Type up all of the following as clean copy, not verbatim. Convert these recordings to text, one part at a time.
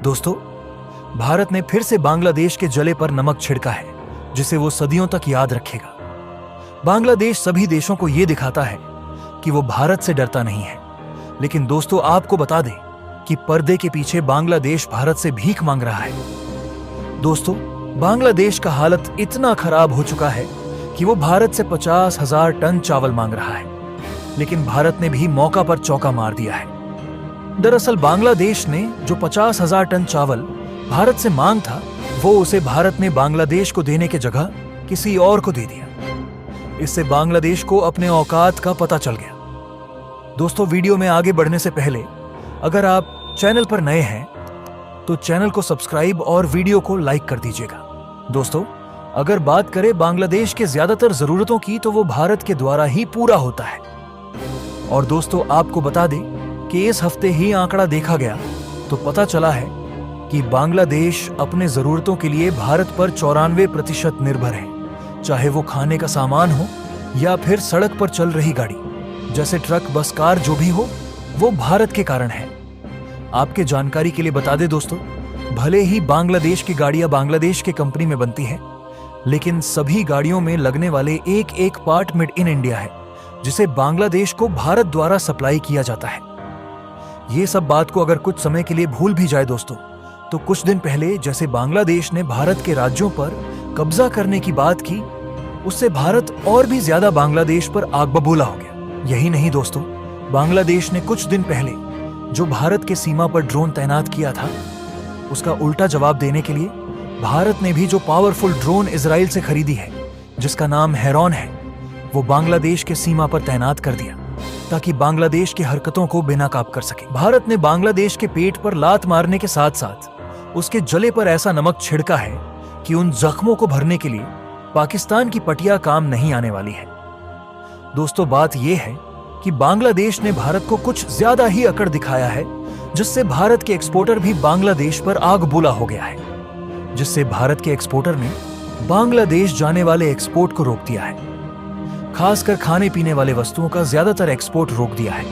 दोस्तों, भारत ने फिर से बांग्लादेश के जले पर नमक छिड़का है, जिसे वो सदियों तक याद रखेगा। बांग्लादेश सभी देशों को यह दिखाता है कि वो भारत से डरता नहीं है। लेकिन दोस्तों, आपको बता दें कि पर्दे के पीछे बांग्लादेश भारत से भीख मांग रहा है। दोस्तों, बांग्लादेश का हालत इतना खराब हो चुका है कि वो भारत से 50,000 टन चावल मांग रहा है। लेकिन भारत ने भी मौका पर चौका मार दिया है। दरअसल बांग्लादेश ने जो 50,000 टन चावल भारत से मांग था, वो उसे भारत ने बांग्लादेश को देने के जगह किसी और को दे दिया। इससे बांग्लादेश को अपने औकात का पता चल गया। दोस्तों, वीडियो में आगे बढ़ने से पहले अगर आप चैनल पर नए हैं तो चैनल को सब्सक्राइब और वीडियो को लाइक कर दीजिएगा। दोस्तों, अगर बात करें बांग्लादेश के ज्यादातर जरूरतों की, तो वो भारत के द्वारा ही पूरा होता है। और दोस्तों, आपको बता दें कि इस हफ्ते ही आंकड़ा देखा गया तो पता चला है कि बांग्लादेश अपने जरूरतों के लिए भारत पर 94% निर्भर है। चाहे वो खाने का सामान हो या फिर सड़क पर चल रही गाड़ी, जैसे ट्रक, बस, कार, जो भी हो, वो भारत के कारण है। आपके जानकारी के लिए बता दें दोस्तों, भले ही बांग्लादेश की गाड़ियां बांग्लादेश के कंपनी में बनती हैं, लेकिन सभी गाड़ियों में लगने वाले एक एक पार्ट मेड इन इंडिया है, जिसे बांग्लादेश को भारत द्वारा सप्लाई किया जाता है। ये सब बात को अगर कुछ समय के लिए भूल भी जाए दोस्तों, तो कुछ दिन पहले जैसे बांग्लादेश ने भारत के राज्यों पर कब्जा करने की बात की, उससे भारत और भी ज्यादा बांग्लादेश पर आग बबूला हो गया। यही नहीं दोस्तों, बांग्लादेश ने कुछ दिन पहले जो भारत के सीमा पर ड्रोन तैनात किया था, उसका उल्टा जवाब देने के लिए भारत ने भी जो पावरफुल ड्रोन इजराइल से खरीदी है, जिसका नाम हेरॉन है, वो बांग्लादेश के सीमा पर तैनात कर दिया ताकि बांग्लादेश की हरकतों को बेनकाब कर सके। भारत ने बांग्लादेश के पेट पर लात मारने के साथ साथ उसके जले पर ऐसा नमक छिड़का है कि उन जख्मों को भरने के लिए पाकिस्तान की पटिया काम नहीं आने वाली है। दोस्तों, बात यह है कि बांग्लादेश ने भारत को कुछ ज्यादा ही अकड़ दिखाया है, जिससे भारत के एक्सपोर्टर भी बांग्लादेश पर आग बुला हो गया है, जिससे भारत के एक्सपोर्टर ने बांग्लादेश जाने वाले एक्सपोर्ट को रोक दिया है। खासकर खाने पीने वाले वस्तुओं का ज्यादातर एक्सपोर्ट रोक दिया है।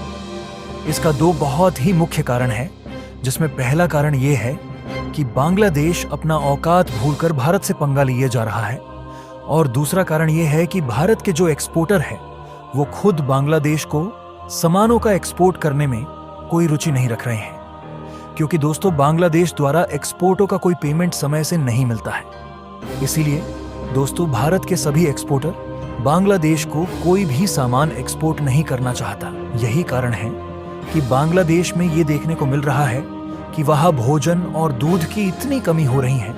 इसका दो बहुत ही मुख्य कारण है, जिसमें पहला कारण यह है कि बांग्लादेश अपना औकात भूलकर भारत से पंगा लिए जा रहा है, और दूसरा कारण यह है कि भारत के जो एक्सपोर्टर है वो खुद बांग्लादेश को सामानों का एक्सपोर्ट करने में कोई रुचि नहीं रख रहे हैं, क्योंकि दोस्तों बांग्लादेश द्वारा एक्सपोर्टों का कोई पेमेंट समय से नहीं मिलता है। इसीलिए दोस्तों, भारत के सभी एक्सपोर्टर बांग्लादेश को कोई भी सामान एक्सपोर्ट नहीं करना चाहता। यही कारण है कि बांग्लादेश में ये देखने को मिल रहा है कि वहां भोजन और दूध की इतनी कमी हो रही है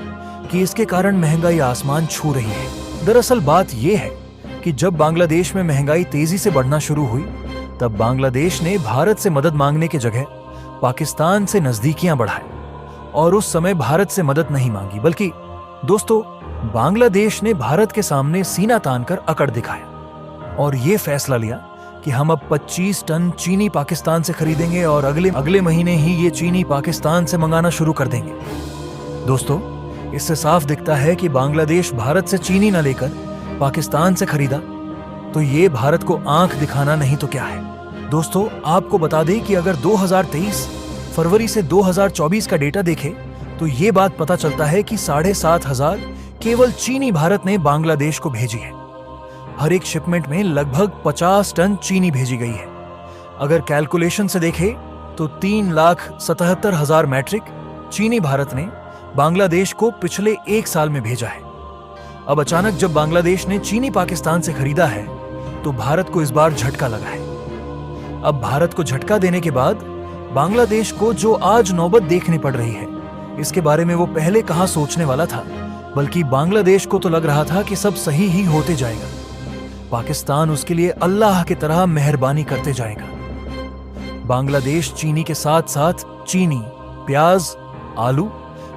कि इसके कारण महंगाई आसमान छू रही है। दरअसल बात यह है कि जब बांग्लादेश में महंगाई तेजी से बढ़ना शुरू हुई, तब बांग्लादेश ने भारत से मदद मांगने की जगह पाकिस्तान से नजदीकियां बढ़ाई, और उस समय भारत से मदद नहीं मांगी, बल्कि दोस्तों बांग्लादेश ने भारत के सामने सीना तानकर अकड़ दिखाया और ये फैसला लिया कि हम अब 25 टन चीनी पाकिस्तान से खरीदेंगे और अगले महीने ही ये चीनी पाकिस्तान से मंगाना शुरू कर देंगे। दोस्तों, इससे साफ दिखता है कि बांग्लादेश भारत से चीनी न लेकर पाकिस्तान से खरीदा तो ये भारत को आंख दिखाना नहीं तो क्या है। दोस्तों, आपको बता दें कि अगर 2023 फरवरी से 2024 का डेटा देखें तो ये बात पता चलता है कि 7,500 केवल चीनी भारत ने बांग्लादेश को भेजी है। हर एक शिपमेंट में लगभग 50 टन चीनी भेजी गई है। अगर कैलकुलेशन से देखें तो 3,77,000 मैट्रिक चीनी भारत ने बांग्लादेश को पिछले एक साल में भेजा है। अब अचानक जब बांग्लादेश ने चीनी पाकिस्तान से खरीदा है तो भारत को इस बार झटका लगा है। अब भारत को झटका देने के बाद बांग्लादेश को जो आज नौबत देखनी पड़ रही है, इसके बारे में वो पहले कहां सोचने वाला था, बल्कि बांग्लादेश को तो लग रहा था कि सब सही ही होते जाएगा, पाकिस्तान उसके लिए अल्लाह की तरह मेहरबानी करते जाएगा। बांग्लादेश चीनी के साथ साथ चीनी, प्याज, आलू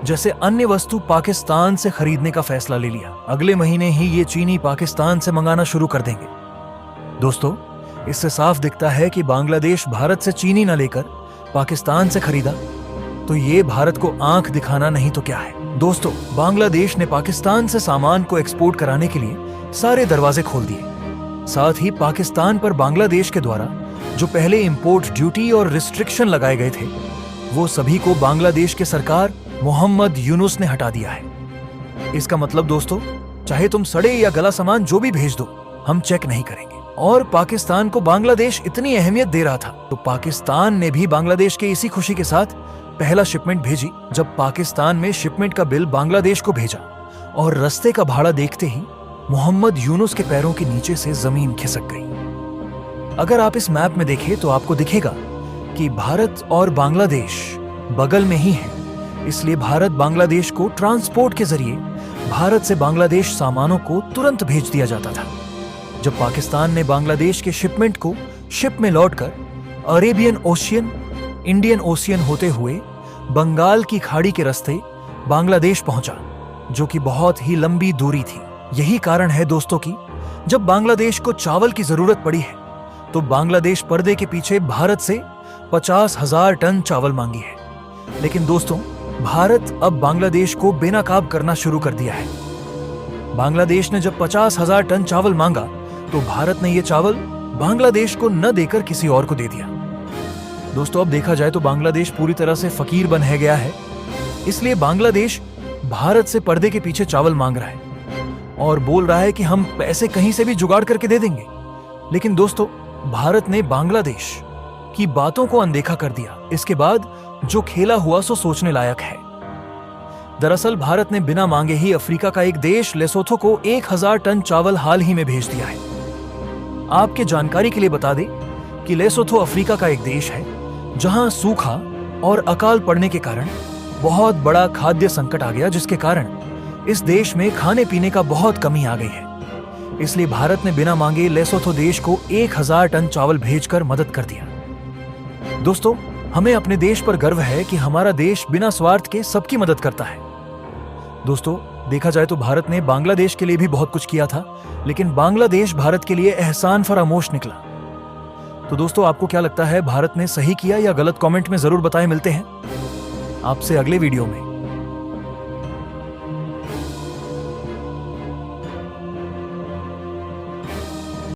जैसे अन्य वस्तु पाकिस्तान से खरीदने का फैसला ले लिया। अगले महीने ही ये चीनी पाकिस्तान से मंगाना शुरू कर देंगे। दोस्तों, इससे साफ दिखता है कि बांग्लादेश भारत से चीनी न लेकर पाकिस्तान से खरीदा तो ये भारत को आंख दिखाना नहीं तो क्या है। दोस्तों, बांग्लादेश ने पाकिस्तान से सामान को एक्सपोर्ट कराने के लिए सारे दरवाजे खोल दिए। साथ ही पाकिस्तान पर बांग्लादेश के द्वारा जो पहले इंपोर्ट ड्यूटी और रिस्ट्रिक्शन लगाए गए थे, वो सभी को बांग्लादेश के सरकार मोहम्मद यूनुस ने हटा दिया है। इसका मतलब दोस्तों, चाहे तुम सड़े या गला सामान जो भी भेज दो, हम चेक नहीं करेंगे। और पाकिस्तान को बांग्लादेश इतनी अहमियत दे रहा था, तो पाकिस्तान ने भी बांग्लादेश के इसी खुशी के साथ पहला शिपमेंट भेजी। जब पाकिस्तान में शिपमेंट का बिल बांग्लादेश को भेजा और रास्ते का भाड़ा देखते ही मोहम्मद यूनुस के पैरों के नीचे से जमीन खिसक गई। अगर आप इस मैप में देखें तो आपको दिखेगा कि भारत और बांग्लादेश बगल में ही है, इसलिए भारत बांग्लादेश को ट्रांसपोर्ट के जरिए भारत से बांग्लादेश सामानों को तुरंत भेज दिया जाता था। जब पाकिस्तान ने बांग्लादेश के शिपमेंट को शिप में लौटकर अरेबियन ओशियन, इंडियन ओशियन होते हुए बंगाल की खाड़ी के रास्ते बांग्लादेश पहुंचा, जो कि बहुत ही लंबी दूरी थी। यही कारण है दोस्तों कि जब बांग्लादेश को चावल की जरूरत पड़ी है तो बांग्लादेश पर्दे के पीछे भारत से 50,000 टन चावल मांगी है। लेकिन दोस्तों, भारत अब बांग्लादेश को बेनकाब करना शुरू कर दिया है। बांग्लादेश ने जब 50,000 टन चावल मांगा तो भारत ने यह चावल बांग्लादेश को न देकर किसी और को दे दिया। दोस्तों, अब देखा जाए तो बांग्लादेश पूरी तरह से फकीर बन है गया है, इसलिए बांग्लादेश भारत से पर्दे के पीछे चावल मांग रहा है और बोल रहा है कि हम पैसे कहीं से भी जुगाड़ करके दे देंगे। लेकिन दोस्तों, भारत ने बांग्लादेश की बातों को अनदेखा कर दिया। इसके बाद जो खेला हुआ सो सोचने लायक है। दरअसल भारत ने बिना मांगे ही अफ्रीका का एक देश लेसोथो को 1000 टन चावल हाल ही में भेज दिया है। आपके जानकारी के लिए बता दें कि लेसोथो अफ्रीका का एक देश है जहां सूखा और अकाल पड़ने के कारण बहुत बड़ा खाद्य संकट आ गया, जिसके कारण इस देश में खाने पीने का बहुत कमी आ गई है। इसलिए भारत ने बिना मांगे लेसोथो देश को 1000 टन चावल भेजकर मदद कर दिया। दोस्तों, हमें अपने देश पर गर्व है कि हमारा देश बिना स्वार्थ के सबकी मदद करता है। दोस्तों, देखा जाए तो भारत ने बांग्लादेश के लिए भी बहुत कुछ किया था, लेकिन बांग्लादेश भारत के लिए एहसान फरामोश निकला। तो दोस्तों, आपको क्या लगता है, भारत ने सही किया या गलत? कमेंट में जरूर बताएं। मिलते हैं आपसे अगले वीडियो में।